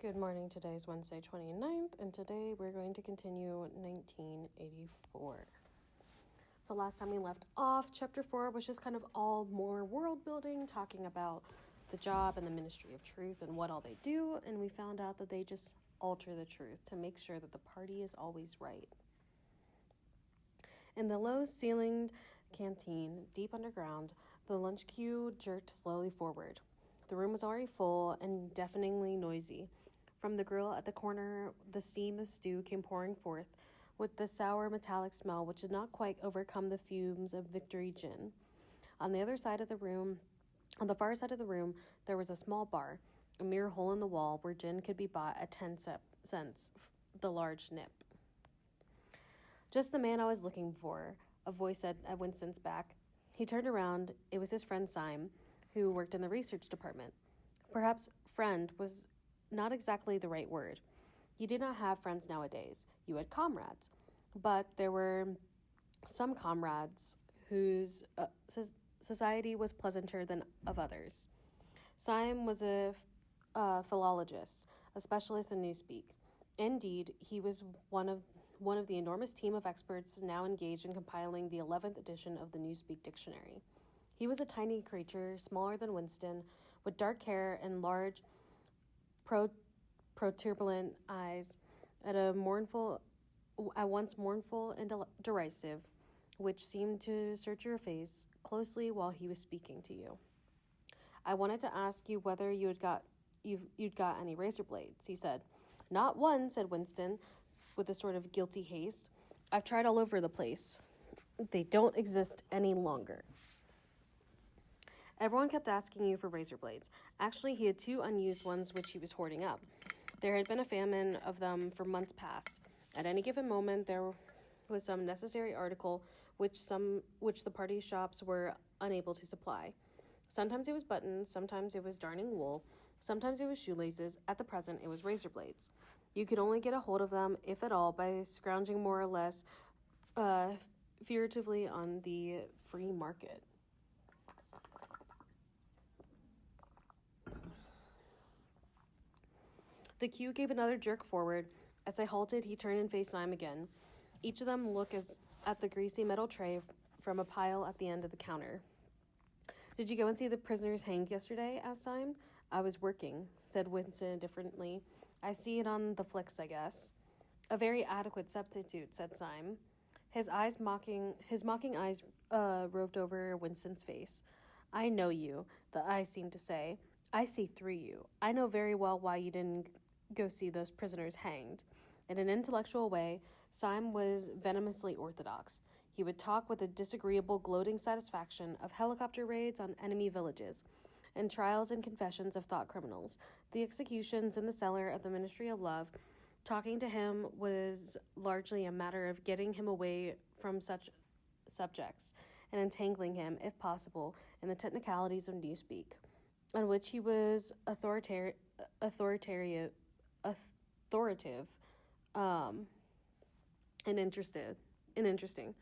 Good morning. Today is Wednesday 29th, and today we're going to continue 1984. So last time we left off, chapter 4 was just kind of all more world building, talking about the job and the Ministry of Truth and what all they do, and we found out that they just alter the truth to make sure that the party is always right. In the low-ceilinged canteen, deep underground, the lunch queue jerked slowly forward. The room was already full and deafeningly noisy. From the grill at the corner, the steam of stew came pouring forth, with the sour metallic smell which did not quite overcome the fumes of Victory gin. On the far side of the room, there was a small bar, a mere hole in the wall where gin could be bought at 10 cents, the large nip. "Just the man I was looking for," a voice said at Winston's back. He turned around. It was his friend Syme, who worked in the research department. Perhaps friend was not exactly the right word. You did not have friends nowadays. You had comrades. But there were some comrades whose society was pleasanter than of others. Syme was a philologist, a specialist in newspeak. Indeed, he was one of the enormous team of experts now engaged in compiling the 11th edition of the Newspeak Dictionary. He was a tiny creature, smaller than Winston, with dark hair and large, protuberant eyes, at once mournful and derisive, which seemed to search your face closely while he was speaking to you. "I wanted to ask you whether you'd got any razor blades," he said. "Not one," said Winston, with a sort of guilty haste. "I've tried all over the place. They don't exist any longer." Everyone kept asking you for razor blades. Actually, he had 2 unused ones which he was hoarding up. There had been a famine of them for months past. At any given moment, there was some necessary article which the party shops were unable to supply. Sometimes it was buttons, sometimes it was darning wool, sometimes it was shoelaces. At the present, it was razor blades. You could only get a hold of them, if at all, by scrounging more or less furtively on the free market. The queue gave another jerk forward. As I halted, he turned and faced Syme again. Each of them looked at the greasy metal tray from a pile at the end of the counter. "Did you go and see the prisoners hanged yesterday?" asked Syme. "I was working," said Winston indifferently. "I see it on the flicks, I guess." "A very adequate substitute," said Syme. His mocking eyes roved over Winston's face. "I know you," the eyes seemed to say. "I see through you. I know very well why you didn't go see those prisoners hanged." In an intellectual way, Syme was venomously orthodox. He would talk with a disagreeable, gloating satisfaction of helicopter raids on enemy villages, and trials and confessions of thought criminals, the executions in the cellar of the Ministry of Love. Talking to him was largely a matter of getting him away from such subjects and entangling him, if possible, in the technicalities of newspeak, on which he was authoritative, and interesting.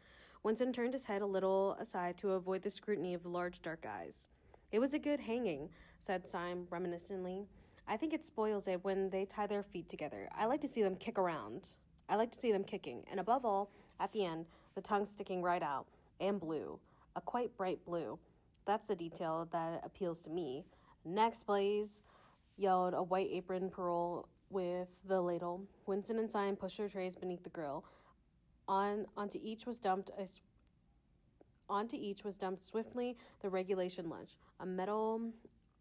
Winston turned his head a little aside to avoid the scrutiny of the large dark eyes. "It was a good hanging," said Syme reminiscently. "I think it spoils it when they tie their feet together. I like to see them kick around. I like to see them kicking, and above all, at the end, the tongue sticking right out, and blue, a quite bright blue. That's the detail that appeals to me." "Next, please," yelled a white-aproned Pearl with the ladle. Winston and Syme pushed their trays beneath the grill. Onto each was dumped swiftly the regulation lunch: a metal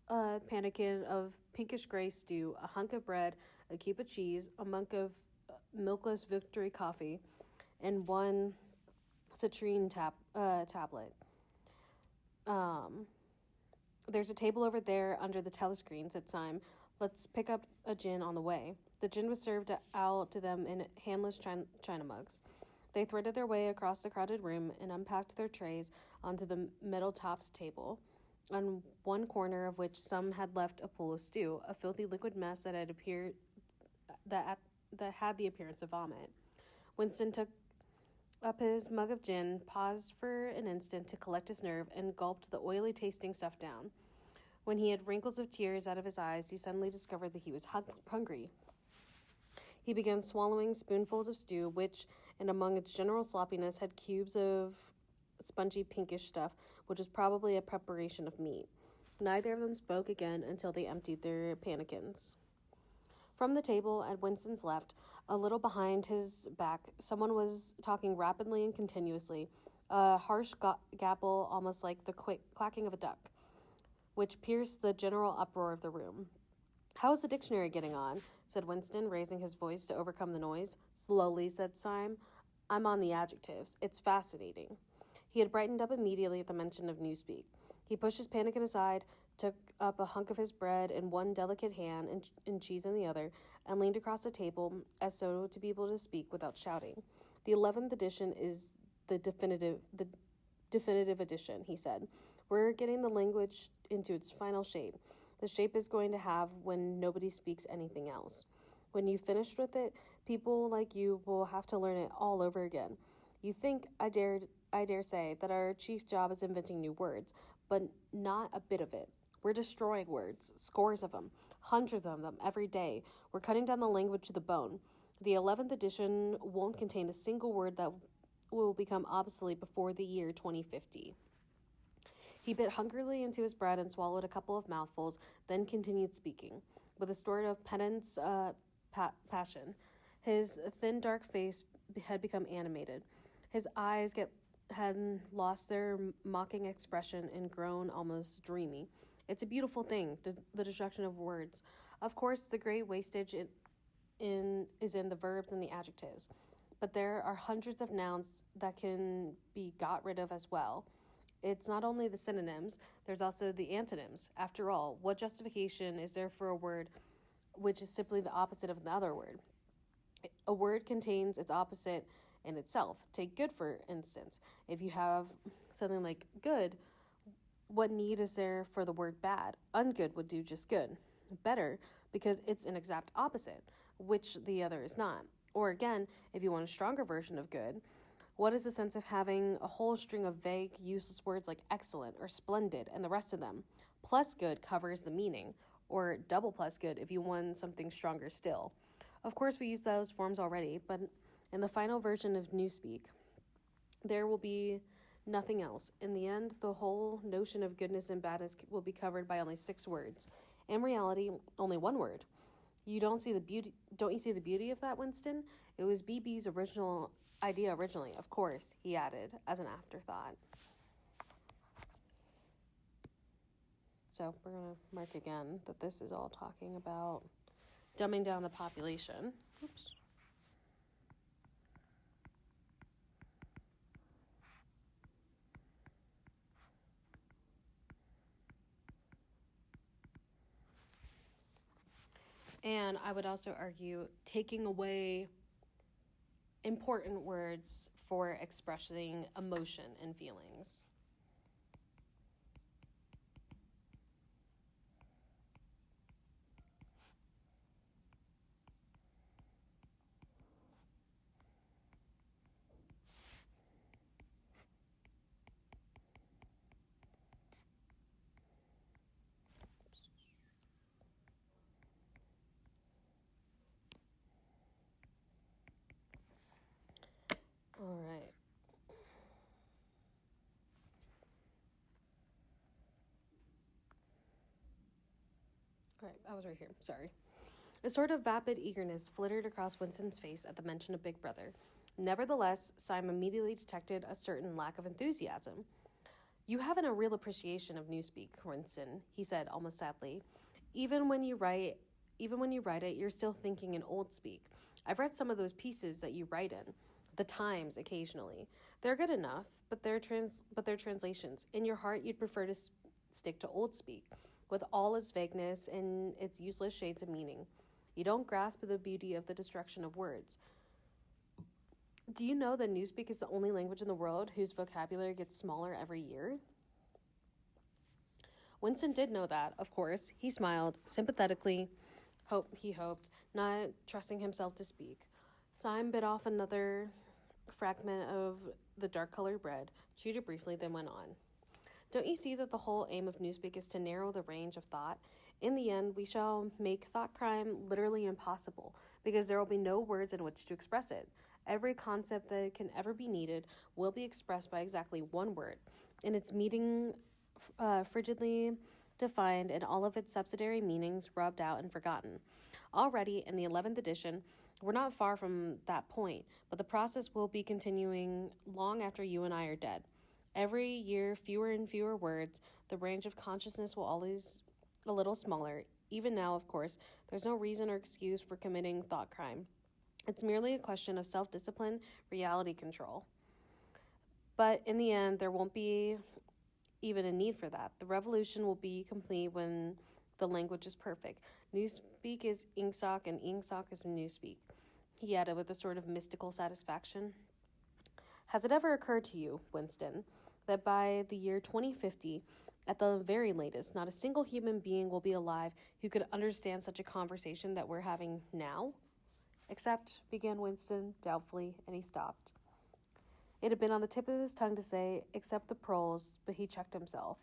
pannikin of pinkish-gray stew, a hunk of bread, a cube of cheese, a mug of milkless Victory coffee, and one citrine tablet. "There's a table over there under the telescreen," said Syme. "Let's pick up a gin on the way." The gin was served out to them in handless china mugs. They threaded their way across the crowded room and unpacked their trays onto the metal-topped table, on one corner of which some had left a pool of stew, a filthy liquid mess that had the appearance of vomit. Winston took up his mug of gin, paused for an instant to collect his nerve, and gulped the oily-tasting stuff down. When he had wrinkles of tears out of his eyes, he suddenly discovered that he was hungry. He began swallowing spoonfuls of stew, which, and among its general sloppiness, had cubes of spongy pinkish stuff, which was probably a preparation of meat. Neither of them spoke again until they emptied their pannikins. From the table at Winston's left, a little behind his back, someone was talking rapidly and continuously, a harsh gabble almost like the quacking of a duck, which pierced the general uproar of the room. "How is the dictionary getting on?" said Winston, raising his voice to overcome the noise. "Slowly," said Syme. "I'm on the adjectives. It's fascinating." He had brightened up immediately at the mention of Newspeak. He pushed his pannikin aside, took up a hunk of his bread in one delicate hand and cheese in the other, and leaned across the table as so to be able to speak without shouting. "The 11th edition is the definitive edition," he said. "We're getting the language into its final shape. The shape it's going to have when nobody speaks anything else. When you've finished with it, people like you will have to learn it all over again. You think, I dare say, that our chief job is inventing new words, but not a bit of it. We're destroying words, scores of them, hundreds of them every day. We're cutting down the language to the bone. The 11th edition won't contain a single word that will become obsolete before the year 2050. He bit hungrily into his bread and swallowed a couple of mouthfuls, then continued speaking, with a sort of penance passion. His thin, dark face had become animated. His eyes had lost their mocking expression and grown almost dreamy. It's a beautiful thing, the destruction of words. Of course, the great wastage is in the verbs and the adjectives, but there are hundreds of nouns that can be got rid of as well. It's not only the synonyms, there's also the antonyms. After all, what justification is there for a word which is simply the opposite of the other word? A word contains its opposite in itself. Take good, for instance. If you have something like good, what need is there for the word bad? Ungood would do just good. Better, because it's an exact opposite, which the other is not. Or again, if you want a stronger version of good, what is the sense of having a whole string of vague, useless words like excellent or splendid and the rest of them? Plus good covers the meaning, or double plus good if you want something stronger still. Of course, we use those forms already, but in the final version of Newspeak, there will be nothing else. In the end, the whole notion of goodness and badness will be covered by only 6 words. In reality, only 1 word. Don't you see the beauty of that, Winston? It was BB's original idea originally, of course, he added as an afterthought. So we're going to mark again that this is all talking about dumbing down the population. Oops. And I would also argue taking away important words for expressing emotion and feelings. All right. All right, I was right here. Sorry. A sort of vapid eagerness flitted across Winston's face at the mention of Big Brother. Nevertheless, Syme immediately detected a certain lack of enthusiasm. "You haven't a real appreciation of Newspeak, Winston," he said almost sadly. Even when you write it, you're still thinking in old speak. I've read some of those pieces that you write in. The Times, occasionally. They're good enough, but they're translations. In your heart, you'd prefer to stick to old speak, with all its vagueness and its useless shades of meaning. You don't grasp the beauty of the destruction of words. Do you know that Newspeak is the only language in the world whose vocabulary gets smaller every year? Winston did know that, of course. He smiled, sympathetically, he hoped, not trusting himself to speak. Syme bit off another fragment of the dark-colored bread, chewed it briefly, then went on. Don't you see that the whole aim of Newspeak is to narrow the range of thought? In the end, we shall make thought crime literally impossible, because there will be no words in which to express it. Every concept that can ever be needed will be expressed by exactly one word, in its meaning frigidly defined and all of its subsidiary meanings rubbed out and forgotten. Already, in the 11th edition, we're not far from that point, but the process will be continuing long after you and I are dead. Every year, fewer and fewer words, the range of consciousness will always a little smaller. Even now, of course, there's no reason or excuse for committing thought crime. It's merely a question of self-discipline, reality control. But in the end, there won't be even a need for that. The revolution will be complete when the language is perfect. Newspeak is Ingsoc, and Ingsoc is Newspeak, he added with a sort of mystical satisfaction. Has it ever occurred to you, Winston, that by the year 2050, at the very latest, not a single human being will be alive who could understand such a conversation that we're having now? Except, began Winston doubtfully, and he stopped. It had been on the tip of his tongue to say, except the proles, but he checked himself,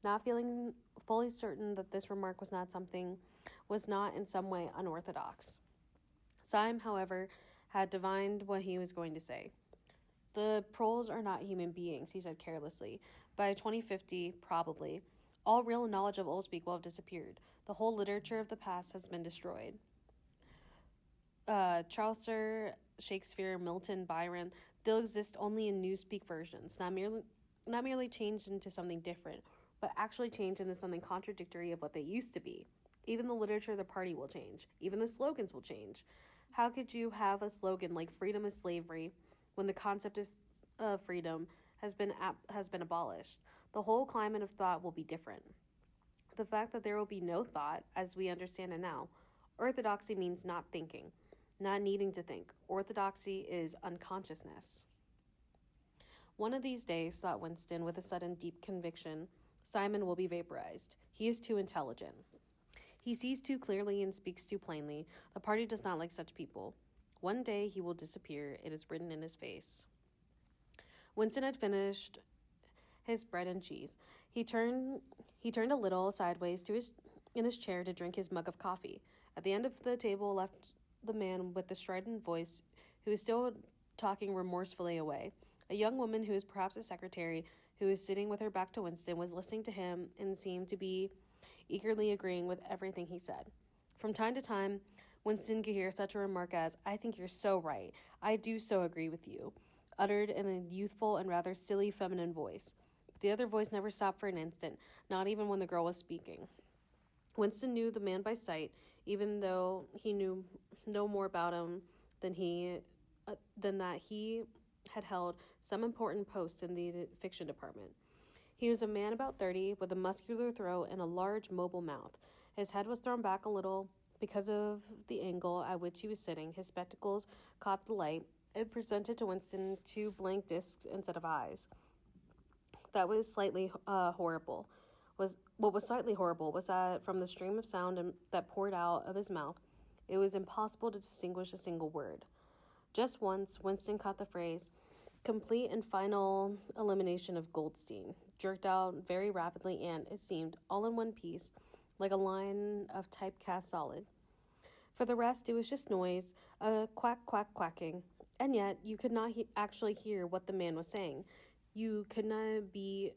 not feeling fully certain that this remark was not in some way unorthodox. Syme, however, had divined what he was going to say. The proles are not human beings, he said carelessly. By 2050, probably, all real knowledge of Oldspeak will have disappeared. The whole literature of the past has been destroyed. Chaucer, Shakespeare, Milton, Byron, they'll exist only in Newspeak versions, not merely changed into something different, but actually changed into something contradictory of what they used to be. Even the literature of the party will change. Even the slogans will change. How could you have a slogan like "freedom is slavery" when the concept of freedom has been abolished? The whole climate of thought will be different. The fact that there will be no thought, as we understand it now, orthodoxy means not thinking, not needing to think. Orthodoxy is unconsciousness. One of these days, thought Winston with a sudden deep conviction, Simon will be vaporized. He is too intelligent. He sees too clearly and speaks too plainly. The party does not like such people. One day he will disappear. It is written in his face. Winston had finished his bread and cheese. He turned a little sideways in his chair to drink his mug of coffee. At the end of the table left the man with the strident voice, who was still talking remorsefully away. A young woman who was perhaps a secretary, who was sitting with her back to Winston, was listening to him and seemed to be eagerly agreeing with everything he said. From time to time, Winston could hear such a remark as, "I think you're so right. I do so agree with you," uttered in a youthful and rather silly feminine voice. But the other voice never stopped for an instant, not even when the girl was speaking. Winston knew the man by sight, even though he knew no more about him than that he had held some important post in the fiction department. He was a man about 30, with a muscular throat and a large, mobile mouth. His head was thrown back a little because of the angle at which he was sitting. His spectacles caught the light. It presented to Winston two blank discs instead of eyes. That was slightly horrible. What was slightly horrible was that from the stream of sound that poured out of his mouth, it was impossible to distinguish a single word. Just once, Winston caught the phrase, "complete and final elimination of Goldstein," jerked out very rapidly and, it seemed, all in one piece, like a line of typecast solid. For the rest, it was just noise, a quack, quack, quacking, and yet you could not actually hear what the man was saying. You could not be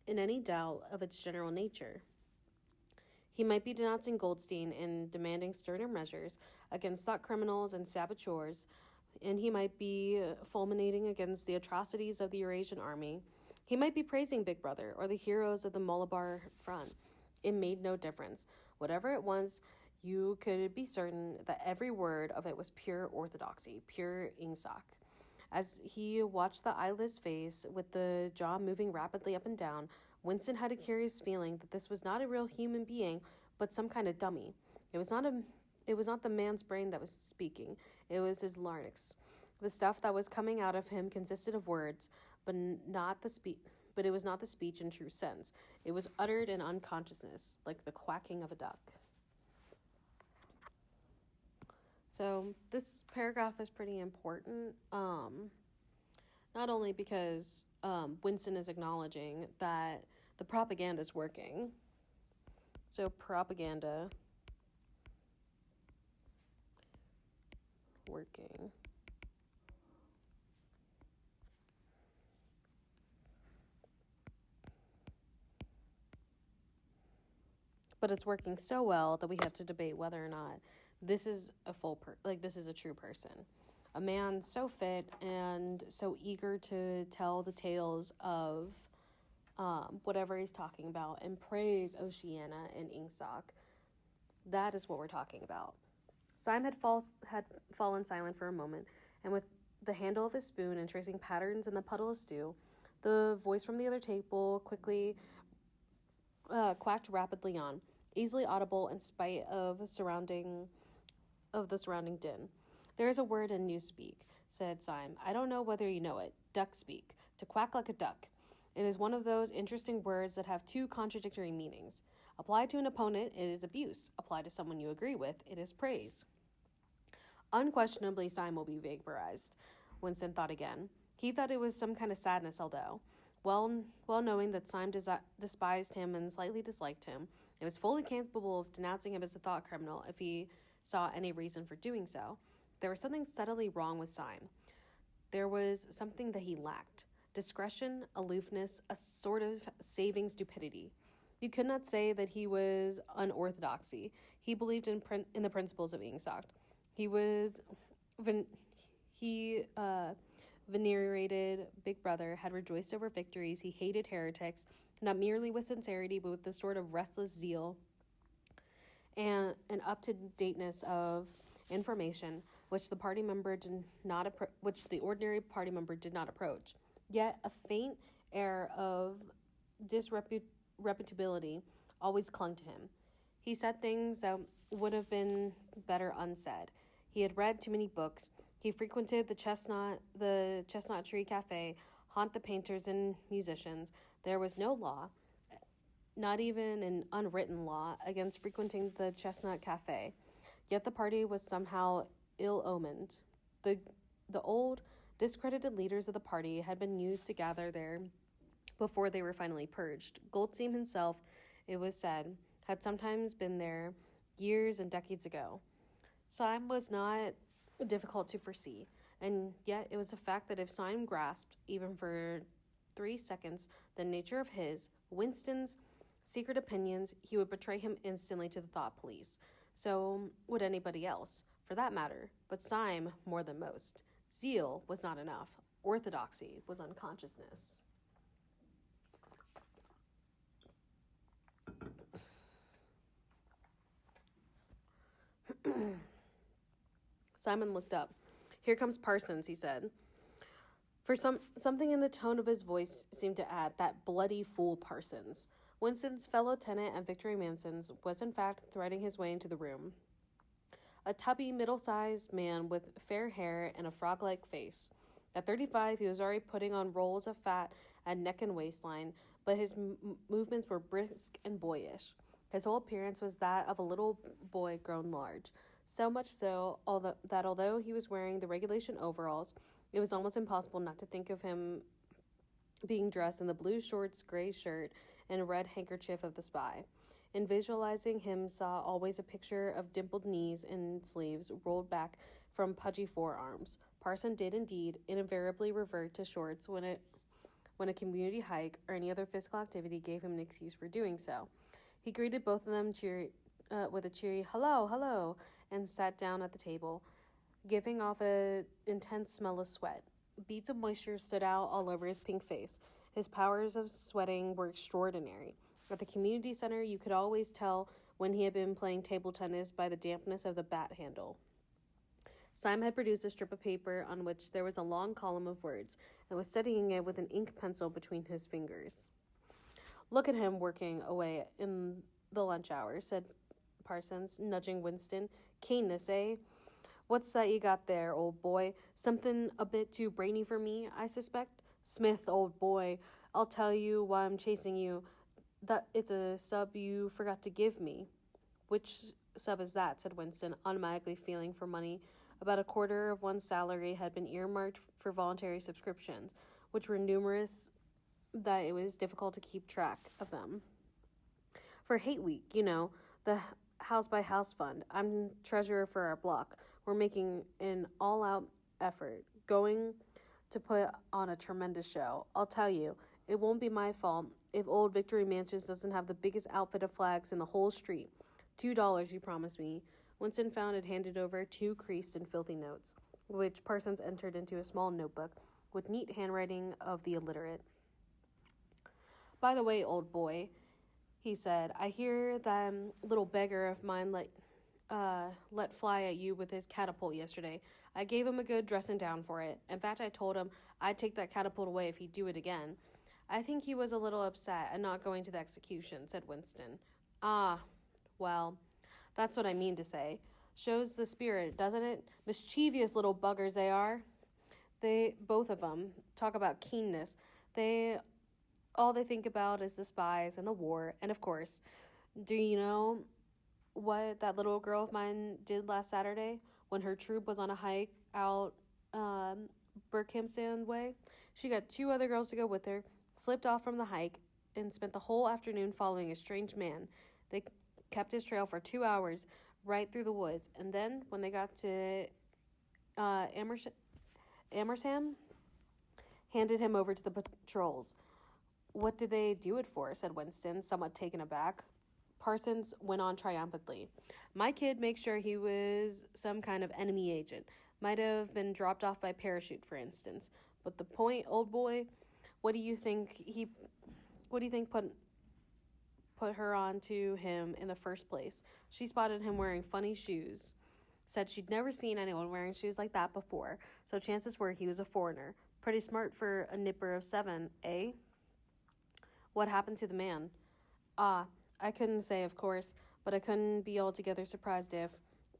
in any doubt of its general nature. He might be denouncing Goldstein and demanding sterner measures against thought criminals and saboteurs, and he might be fulminating against the atrocities of the Eurasian army. He might be praising Big Brother or the heroes of the Malabar front. It made no difference. Whatever it was, you could be certain that every word of it was pure orthodoxy, pure Ingsoc. As he watched the eyeless face with the jaw moving rapidly up and down, Winston had a curious feeling that this was not a real human being, but some kind of dummy. It was not the man's brain that was speaking. It was his larynx. The stuff that was coming out of him consisted of words, but it was not the speech in true sense. It was uttered in unconsciousness, like the quacking of a duck. So this paragraph is pretty important, not only because Winston is acknowledging that The propaganda's working. So propaganda working. But it's working so well that we have to debate whether or not this is this is a true person. A man so fit and so eager to tell the tales of whatever he's talking about and praise Oceana and Ingsoc. That is what we're talking about. Syme had fallen silent for a moment, and with the handle of his spoon and tracing patterns in the puddle of stew, the voice from the other table quickly quacked rapidly on, easily audible in spite of the surrounding din. "There is a word in newspeak," said Syme. "I don't know whether you know it. Duck speak. To quack like a duck. It is one of those interesting words that have two contradictory meanings. Applied to an opponent, it is abuse. Applied to someone you agree with, it is praise." Unquestionably, Syme will be vaporized, Winston thought again. He thought it was some kind of sadness, although, well knowing that Syme despised him and slightly disliked him, it was fully capable of denouncing him as a thought criminal if he saw any reason for doing so. There was something subtly wrong with Syme. There was something that he lacked. Discretion, aloofness, a sort of saving stupidity. You could not say that he was unorthodoxy. He believed in the principles of Ingsoc. He was venerated Big Brother, had rejoiced over victories. He hated heretics, not merely with sincerity, but with the sort of restless zeal and an up-to-dateness of information which the ordinary party member did not approach. Yet a faint air of disreputability always clung to him. He said things that would have been better unsaid. He had read too many books. He frequented the Chestnut Tree Cafe, haunt the painters and musicians. There was no law, not even an unwritten law, against frequenting the Chestnut Cafe. Yet the party was somehow ill-omened. The old, discredited leaders of the party had been used to gather there before they were finally purged. Goldstein himself, it was said, had sometimes been there years and decades ago. Syme was not difficult to foresee, and yet it was a fact that if Syme grasped, even for 3 seconds, the nature of Winston's, secret opinions, he would betray him instantly to the thought police. So would anybody else, for that matter, but Syme more than most. Zeal was not enough. Orthodoxy was unconsciousness. Simon looked up. "Here comes Parsons," he said. For something in the tone of his voice seemed to add, "That bloody fool Parsons." Winston's fellow tenant at Victory Manson's was in fact threading his way into the room. A tubby, middle-sized man with fair hair and a frog-like face. At 35, he was already putting on rolls of fat at neck and waistline, but his movements were brisk and boyish. His whole appearance was that of a little boy grown large. So much so that although he was wearing the regulation overalls, it was almost impossible not to think of him being dressed in the blue shorts, gray shirt, and red handkerchief of the spy. In visualizing him, saw always a picture of dimpled knees and sleeves rolled back from pudgy forearms. Parson did indeed invariably revert to shorts when a community hike or any other physical activity gave him an excuse for doing so. He greeted both of them with a cheery "hello, hello," and sat down at the table, giving off an intense smell of sweat. Beads of moisture stood out all over his pink face. His powers of sweating were extraordinary. At the community center, you could always tell when he had been playing table tennis by the dampness of the bat handle. Syme had produced a strip of paper on which there was a long column of words, and was studying it with an ink pencil between his fingers. "Look at him working away in the lunch hour," said Parsons, nudging Winston. "Keenness, eh? What's that you got there, old boy? Something a bit too brainy for me, I suspect? Smith, old boy, I'll tell you why I'm chasing you. That it's a sub you forgot to give me." "Which sub is that?" said Winston, automatically feeling for money. About a quarter of one's salary had been earmarked for voluntary subscriptions, which were numerous that it was difficult to keep track of them. For Hate Week, the House by House Fund, I'm treasurer for our block. We're making an all out effort, going to put on a tremendous show. I'll tell you, it won't be my fault if Old Victory Mansions doesn't have the biggest outfit of flags in the whole street. $2, you promised me. Winston found and handed over 2 creased and filthy notes, which Parsons entered into a small notebook with neat handwriting of the illiterate. By the way, old boy, he said, I hear that little beggar of mine let fly at you with his catapult yesterday. I gave him a good dressing down for it. In fact, I told him I'd take that catapult away if he'd do it again. I think he was a little upset at not going to the execution, said Winston. Ah, well, that's what I mean to say. Shows the spirit, doesn't it? Mischievous little buggers they are. They, both of them, talk about keenness. All they think about is the spies and the war, and of course, do you know what that little girl of mine did last Saturday when her troop was on a hike out Berkhamsted way? She got 2 other girls to go with her, slipped off from the hike, and spent the whole afternoon following a strange man. They kept his trail for 2 hours right through the woods, and then when they got to Amersham, handed him over to the patrols. What did they do it for? Said Winston, somewhat taken aback. Parsons went on triumphantly. My kid makes sure he was some kind of enemy agent. Might have been dropped off by parachute, for instance. But the point, old boy, what do you think put her on to him in the first place? She spotted him wearing funny shoes. Said she'd never seen anyone wearing shoes like that before, so chances were he was a foreigner. Pretty smart for a nipper of 7, eh? What happened to the man? I couldn't say, of course, but I couldn't be altogether surprised if...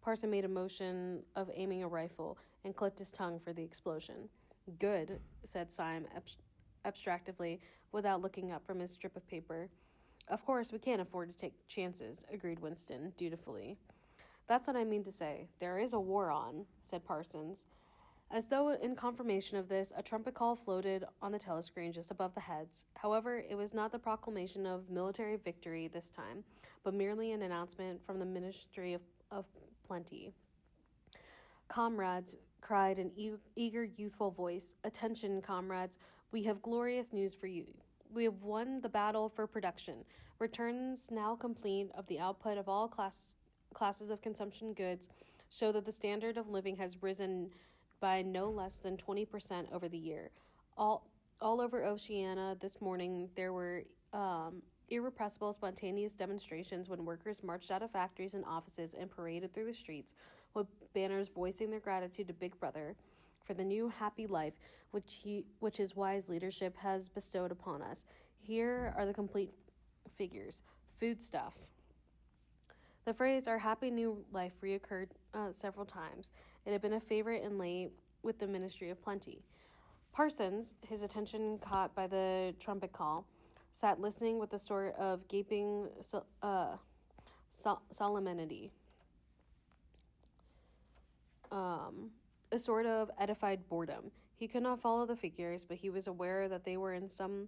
Parson made a motion of aiming a rifle and clicked his tongue for the explosion. Good, said Syme abstractedly, without looking up from his strip of paper. Of course, we can't afford to take chances, agreed Winston, dutifully. That's what I mean to say. There is a war on, said Parsons. As though in confirmation of this, a trumpet call floated on the telescreen just above the heads. However, it was not the proclamation of military victory this time, but merely an announcement from the Ministry of Plenty. Comrades, cried an eager youthful voice. Attention, comrades. We have glorious news for you. We have won the battle for production. Returns now complete of the output of all classes of consumption goods show that the standard of living has risen by no less than 20% over the year. All over Oceania this morning there were irrepressible, spontaneous demonstrations when workers marched out of factories and offices and paraded through the streets with banners voicing their gratitude to Big Brother for the new happy life which his wise leadership has bestowed upon us. Here are the complete figures. Foodstuff. The phrase "our happy new life" reoccurred several times. It had been a favorite in late with the Ministry of Plenty. Parsons, his attention caught by the trumpet call, sat listening with a sort of gaping solemnity, a sort of edified boredom. He could not follow the figures, but he was aware that they were in some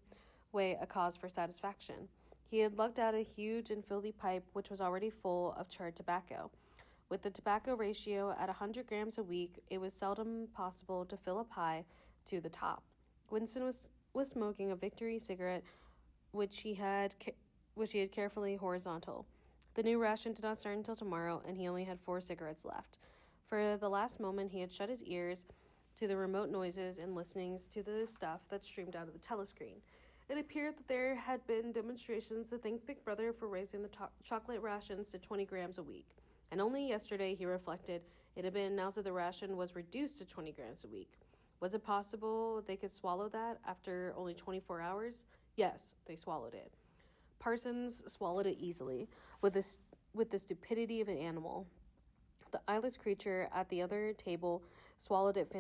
way a cause for satisfaction. He had lugged out a huge and filthy pipe which was already full of charred tobacco. With the tobacco ratio at 100 grams a week, it was seldom possible to fill a pie to the top. Winston was smoking a Victory cigarette which he had carefully horizontal. The new ration did not start until tomorrow, and he only had 4 cigarettes left. For the last moment, he had shut his ears to the remote noises and listenings to the stuff that streamed out of the telescreen. It appeared that there had been demonstrations to thank Big Brother for raising the chocolate rations to 20 grams a week. And only yesterday, he reflected, it had been announced that the ration was reduced to 20 grams a week. Was it possible they could swallow that after only 24 hours? Yes, they swallowed it. Parsons swallowed it easily, with the stupidity of an animal. The eyeless creature at the other table swallowed it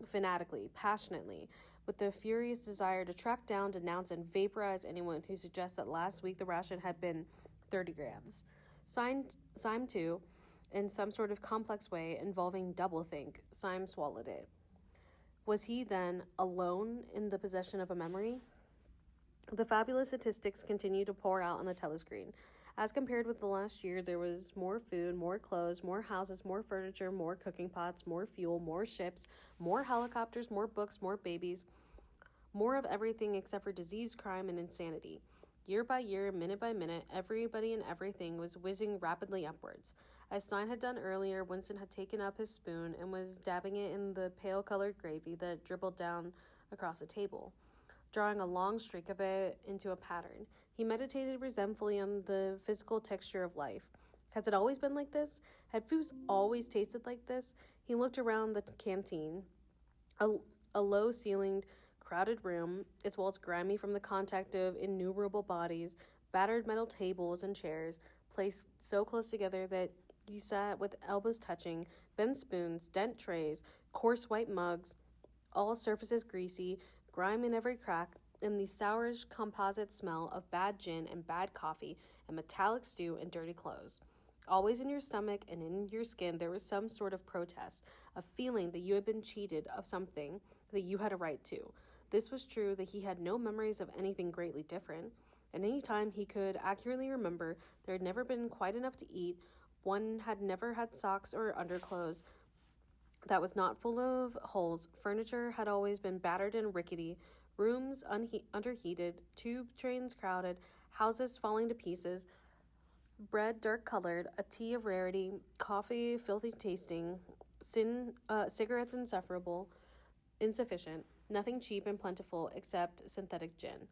fanatically, passionately, with the furious desire to track down, denounce, and vaporize anyone who suggests that last week the ration had been 30 grams. Syme, too, in some sort of complex way involving doublethink, Syme swallowed it. Was he then alone in the possession of a memory? The fabulous statistics continue to pour out on the telescreen. As compared with the last year, there was more food, more clothes, more houses, more furniture, more cooking pots, more fuel, more ships, more helicopters, more books, more babies, more of everything except for disease, crime, and insanity. Year by year, minute by minute, everybody and everything was whizzing rapidly upwards. As Stein had done earlier, Winston had taken up his spoon and was dabbing it in the pale-colored gravy that dribbled down across the table, drawing a long streak of it into a pattern. He meditated resentfully on the physical texture of life. Has it always been like this? Had foods always tasted like this? He looked around the canteen, a low-ceilinged, crowded room, its walls grimy from the contact of innumerable bodies, battered metal tables and chairs, placed so close together that you sat with elbows touching, bent spoons, dent trays, coarse white mugs, all surfaces greasy, grime in every crack, and the sourish composite smell of bad gin and bad coffee and metallic stew and dirty clothes. Always in your stomach and in your skin there was some sort of protest, a feeling that you had been cheated of something that you had a right to. This was true that he had no memories of anything greatly different. At any time he could accurately remember, there had never been quite enough to eat. One had never had socks or underclothes that was not full of holes. Furniture had always been battered and rickety, rooms underheated, tube trains crowded, houses falling to pieces, bread dark-colored, a tea of rarity, coffee filthy tasting, cigarettes insufficient, nothing cheap and plentiful except synthetic gin.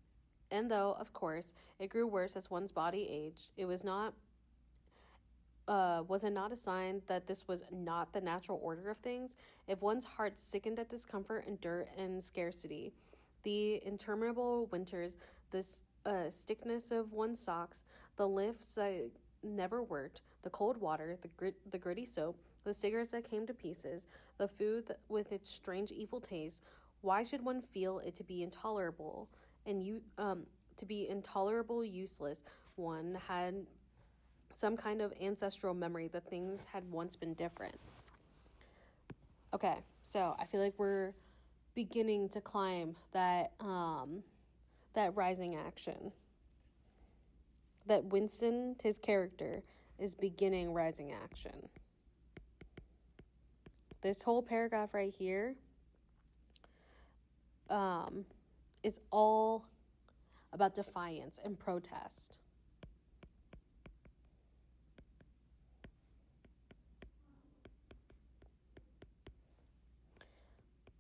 And though, of course, it grew worse as one's body aged, was it not a sign that this was not the natural order of things? If one's heart sickened at discomfort and dirt and scarcity, the interminable winters, the stiffness of one's socks, the lifts that never worked, the cold water, the gritty soap, the cigarettes that came to pieces, the food with its strange evil taste, why should one feel it to be intolerable useless? One had some kind of ancestral memory that things had once been different. Okay, so I feel like we're beginning to climb that rising action. That Winston, his character, is beginning rising action. This whole paragraph right here is all about defiance and protest.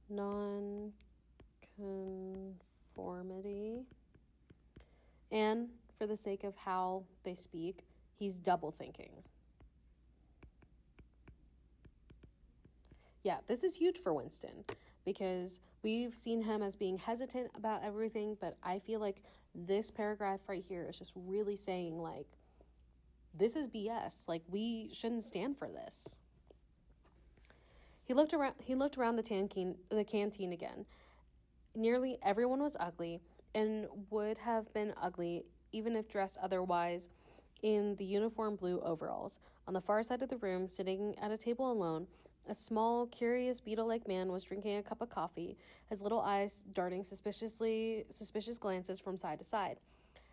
Non-conformity. And for the sake of how they speak, he's double thinking. Yeah, this is huge for Winston because we've seen him as being hesitant about everything, but I feel like this paragraph right here is just really saying, like, this is BS. Like, we shouldn't stand for this. He looked around the canteen again. Nearly everyone was ugly and would have been ugly even if dressed otherwise in the uniform blue overalls. On the far side of the room, sitting at a table alone, a small, curious, beetle-like man was drinking a cup of coffee, his little eyes darting suspicious glances from side to side.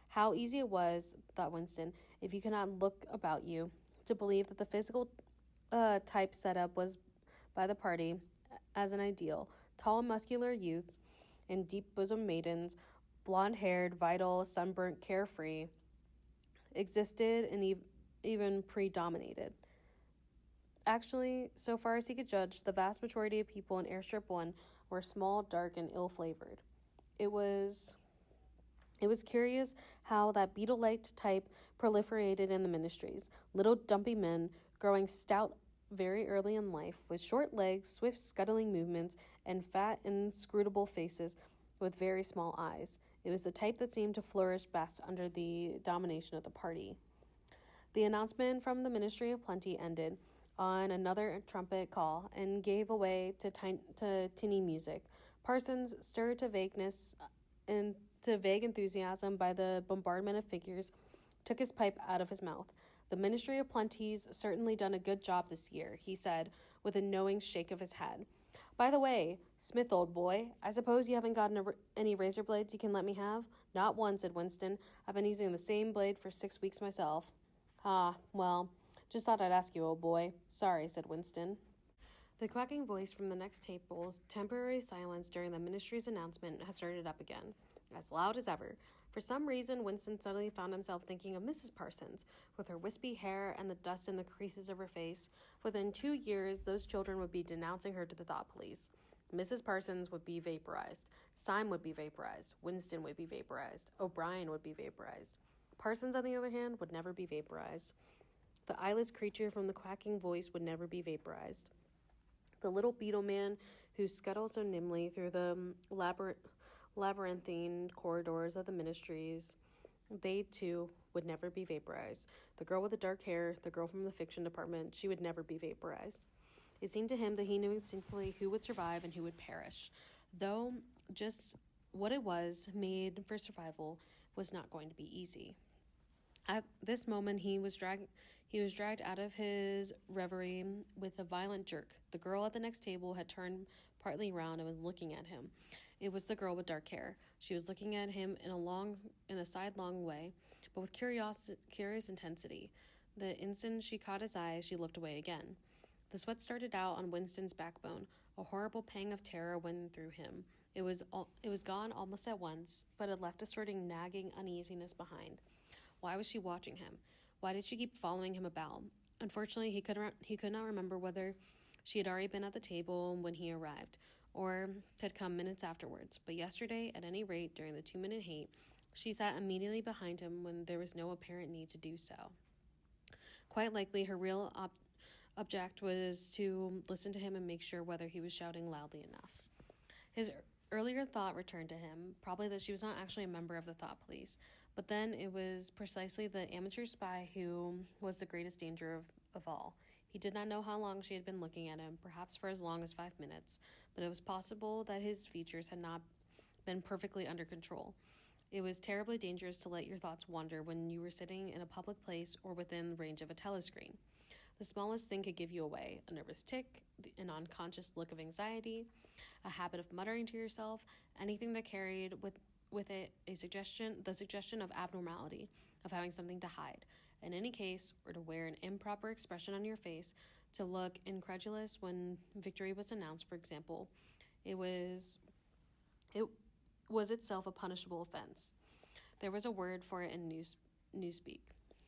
How easy it was, thought Winston, if you cannot look about you, to believe that the physical type set up was by the party as an ideal. Tall, muscular youths and deep-bosomed maidens, blonde-haired, vital, sunburnt, carefree, existed and even predominated. Actually, so far as he could judge, the vast majority of people in Airstrip 1 were small, dark, and ill-flavored. It was curious how that beetle-like type proliferated in the ministries. Little dumpy men, growing stout very early in life, with short legs, swift scuttling movements, and fat, inscrutable faces with very small eyes. It was the type that seemed to flourish best under the domination of the party. The announcement from the Ministry of Plenty ended on another trumpet call and gave way to tinny music. Parsons, stirred to vague enthusiasm by the bombardment of figures, took his pipe out of his mouth. The Ministry of Plenty's certainly done a good job this year, he said, with a knowing shake of his head. By the way, Smith, old boy, I suppose you haven't gotten any razor blades you can let me have? Not one, said Winston. I've been using the same blade for 6 weeks myself. Ah, well, just thought I'd ask you, old boy. Sorry, said Winston. The quacking voice from the next table's temporary silence during the ministry's announcement had started up again, as loud as ever. For some reason, Winston suddenly found himself thinking of Mrs. Parsons, with her wispy hair and the dust in the creases of her face. Within 2 years, those children would be denouncing her to the thought police. Mrs. Parsons would be vaporized. Syme would be vaporized. Winston would be vaporized. O'Brien would be vaporized. Parsons, on the other hand, would never be vaporized. The eyeless creature from the quacking voice would never be vaporized. The little beetle man who scuttled so nimbly through the labyrinthine corridors of the ministries, they, too, would never be vaporized. The girl with the dark hair, the girl from the fiction department, she would never be vaporized. It seemed to him that he knew instinctively who would survive and who would perish, though just what it was made for survival was not going to be easy. At this moment, he was dragged out of his reverie with a violent jerk. The girl at the next table had turned partly round and was looking at him. It was the girl with dark hair. She was looking at him in a sidelong way, but with curious intensity. The instant she caught his eye, she looked away again. The sweat started out on Winston's backbone. A horrible pang of terror went through him. It was gone almost at once, but it left a sort of nagging uneasiness behind. Why was she watching him? Why did she keep following him about? Unfortunately, he could not remember whether she had already been at the table when he arrived, or had come minutes afterwards. But yesterday, at any rate, during the 2-minute hate, she sat immediately behind him when there was no apparent need to do so. Quite likely, her real object was to listen to him and make sure whether he was shouting loudly enough. His earlier thought returned to him, probably that she was not actually a member of the thought police. But then it was precisely the amateur spy who was the greatest danger of all. He did not know how long she had been looking at him, perhaps for as long as 5 minutes, but it was possible that his features had not been perfectly under control. It was terribly dangerous to let your thoughts wander when you were sitting in a public place or within range of a telescreen. The smallest thing could give you away: a nervous tic, an unconscious look of anxiety, a habit of muttering to yourself, anything that carried with it the suggestion of abnormality, of having something to hide. In any case, or to wear an improper expression on your face, to look incredulous when victory was announced, for example, it was itself a punishable offense. There was a word for it in newspeak.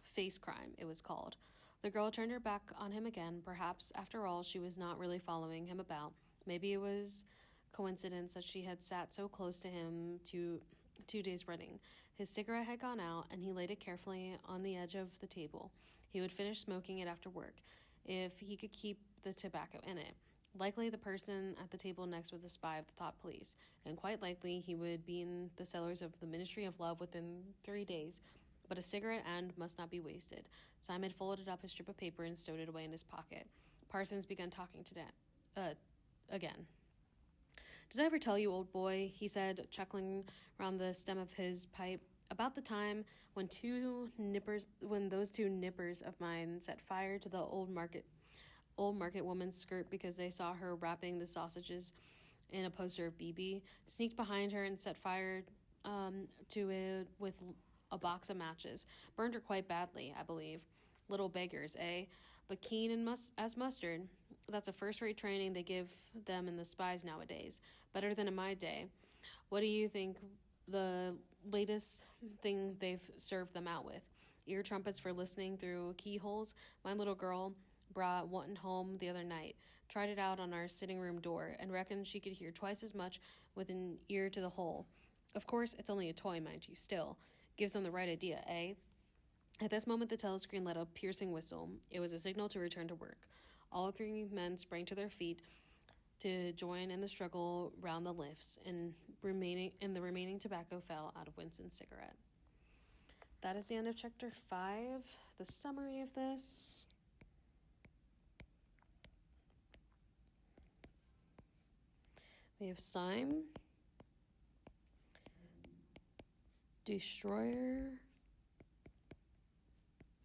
Face crime, it was called. The girl turned her back on him again. Perhaps, after all, she was not really following him about. Maybe it was coincidence that she had sat so close to him 2 days running. His cigarette had gone out, and he laid it carefully on the edge of the table. He would finish smoking it after work, if he could keep the tobacco in it. Likely the person at the table next was a spy of the thought police, and quite likely he would be in the cellars of the Ministry of Love within 3 days. But a cigarette end must not be wasted. Simon folded up his strip of paper and stowed it away in his pocket. Parsons began talking again. "Did I ever tell you, old boy," he said, chuckling round the stem of his pipe, "about the time when those two nippers of mine set fire to the old market woman's skirt because they saw her wrapping the sausages in a poster of BB, sneaked behind her and set fire to it with a box of matches, burned her quite badly, I believe. Little beggars, eh? But keen as mustard. That's a first-rate training they give them in the spies nowadays. Better than in my day. What do you think the latest thing they've served them out with? Ear trumpets for listening through keyholes? My little girl brought one home the other night, tried it out on our sitting room door, and reckoned she could hear twice as much with an ear to the hole. Of course, it's only a toy, mind you, still. Gives them the right idea, eh?" At this moment, the telescreen let a piercing whistle. It was a signal to return to work. All 3 men sprang to their feet to join in the struggle round the lifts, and the remaining tobacco fell out of Winston's cigarette. That is the end of chapter 5. The summary of this: we have Syme, destroyer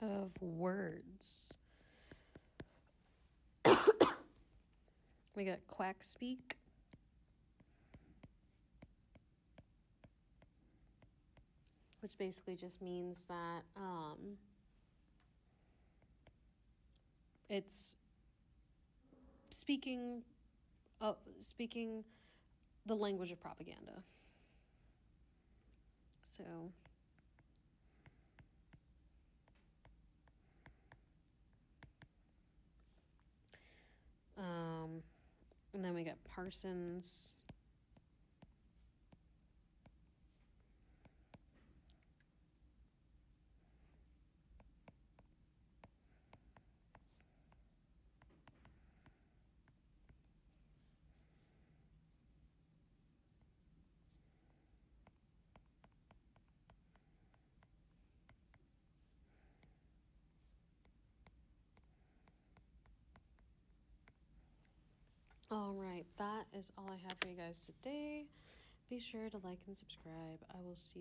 of words. We got Quack Speak, which basically just means that it's speaking the language of propaganda. So and then we got Parsons. All right, that is all I have for you guys today. Be sure to like and subscribe. I will see